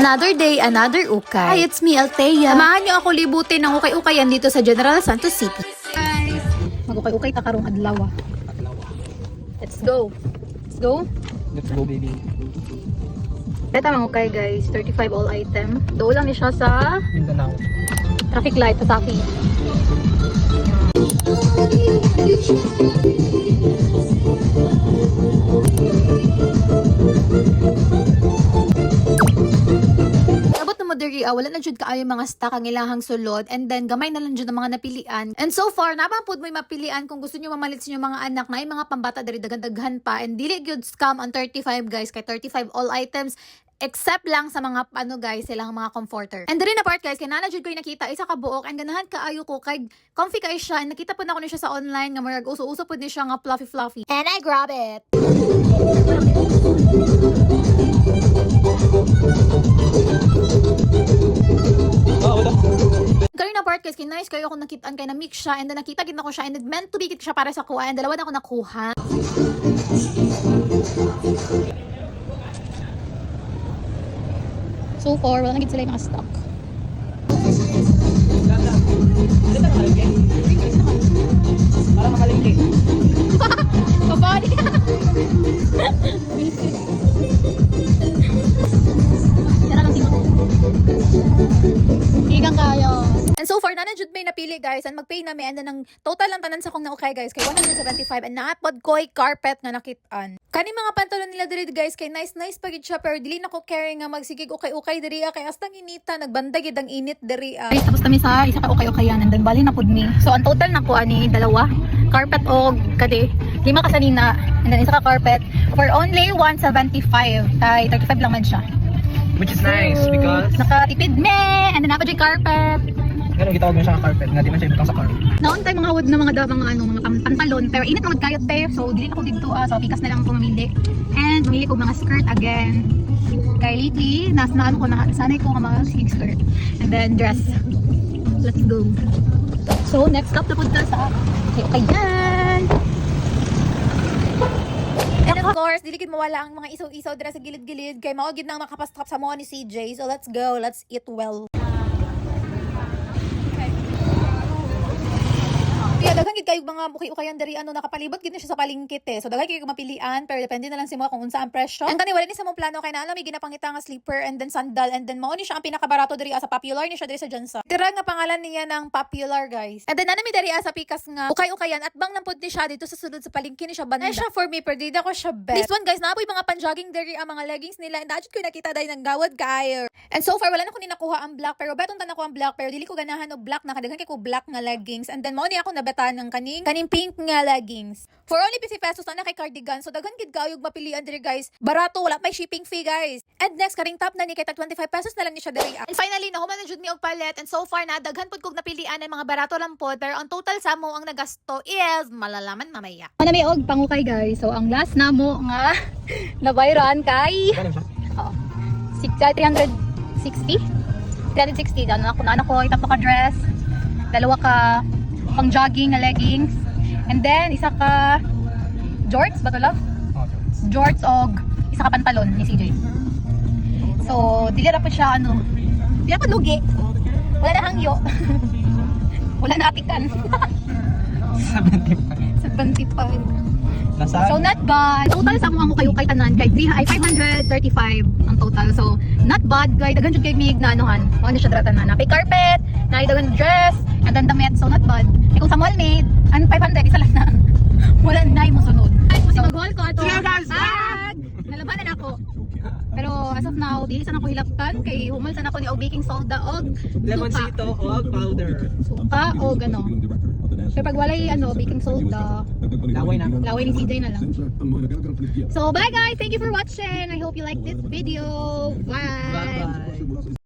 Another day, another ukay. Hi, it's me, Althea. Samahan niyo ako libutin ng ukay-ukayan dito sa General Santos City. Guys, mag-ukay-ukay ta karong adlaw. Let's go. Let's go. Let's go, baby. Ito mga ukay guys, 35 all item. Doon lang ni siya sa Mindanao. traffic light sa Taki. Wala na jud kaayo mga stock ang ilahang sulod, and then gamay na lang jud ang mga napilian. And so far napapud mo mapilian kung gusto niyo mamalit sa inyong mga anak na mga pambata diri daghan pa, and dili gyud scam on 35 guys, kay 35 all items except lang sa mga guys, silang mga comforter. And diri na part guys, kay nana jud ko yung nakita isa ka buok, and ganahan kaayo ko kay comfy kay siya, and nakita pud na ko ni siya sa online nga murag uso-uso pud ni siya nga fluffy. And I grab it. Kanina part guys, kinais kayo ako nakitaan kay na mix siya, and then nakita gid na ko siya, and it meant to be siya para sa kuha, and dalawa na ako nakuha. So far, wala na gid sila yung mga stock. Para makalingki. Kabali. Tara lang sino. Igang kayo. And so far, jud may napili guys, and magpay na may and then ang total lang tanan sa kong naukay guys kay 175, and naapod ko'y carpet nga nakitaan. Kani mga pantalon nila diri guys kay nice pagid siya, pero dili na ko carry nga magsigig ukay diri kay astang inita nagbandag gid ang init diri. Guys, tapos kami sa isa ka ukay-ukayan, and then bali na pud mi. So ang total na ko ani dalawa carpet o kadi 5 ka sanina, and then isa ka carpet for only 175. Kay 35 lang man siya. Which is nice because Nakatipid me, and then napod yung carpet. ganun gitawag mo siya sa carpet nga di man siya ibutang sa car. Naon tayo mga hawad na mga pantalon, pero init mga kayot tayo, so dili na ko dito so pikas na lang ako mamili. And mamili ko mga skirt again. Kay lately, naano ko na sanay ko mga skirt. And then dress. Let's go. So next stop na punta sa Ukayan. And of course, dili gid mawala ang mga isaw-isaw dira sa gilid-gilid kay mao gid nang makapastop sa mga ni CJ. So let's go, let's eat well. Kaya daghan gid kayo mga ukay-ukayan diri nakapalibot gid na siya sa palingkit So daghan kayo mapilian, pero depende na lang sa mo kung unsa ang presyo. And kani wala ni sa mong plano kay naa may ginapangita nga slipper, and then sandal, and then mao ni siya ang pinakabarato diri sa Popular ni siya diri sa Jansa. Tira nga pangalan niya ng Popular guys. And then nami diri sa pikas nga ukay-ukayan at bang nampud ni siya dito sa sulod sa palingkit ni siya banda. Ay siya for me, pero dili ko siya bet. This one guys, naapoy mga pan-jogging diri ang mga leggings nila, and dajud ko nakita dai ng gawad kaayo. And so far wala na ko ni nakuha ang black, pero beton ta nakuha ang black, pero dili ko ganahan og black, nakadaghan kay ko black nga leggings. And then mao ni ako nabetan ng kaning pink nga leggings. For only 50 pesos na kay cardigan. So daghan gid kaayog mapilian diri guys. Barato, wala may shipping fee guys. And next karing top na ni kay 25 pesos na lang ni siya diri. And finally nahuman na jud mi og palet, and so far na daghan pud kog napilian ng mga barato lang pod, pero ang total sa mo ang nagasto is malalaman mamaya. Ana may og pangukay guys. So ang last na mo nga nabayran kay Ganun siya. oh, 360 ano ko tatlo ka dress, dalawa ka pang jogging na leggings, and then isa ka jorts ba to love? Jorts og isa ka pantalon ni CJ. So dili ra po siya dili pa lugi, wala na hangyo. Wala na atikan. 75. So not bad. Total sa mga kayo kay tanan kay 535 ang total. So not bad guys. Daghan jud kay mig na anuhan. Mo ni siya dratan na. Napay carpet, na daghan dress, and then damit. So not bad. Kay kung sa mall made, 500 isa lang na. Wala na mo sunod. Guys, kasi mag-haul ko ato. Bag. Nalabanan ako. Pero as of now, di sana ko hilaptan kay humal sana ko ni og baking soda og Lemonsito og powder. suka og Pero pag walay baking soda, Laway na. laway ni CJ na lang. So bye guys, thank you for watching. I hope you like this video. Bye. Bye-bye.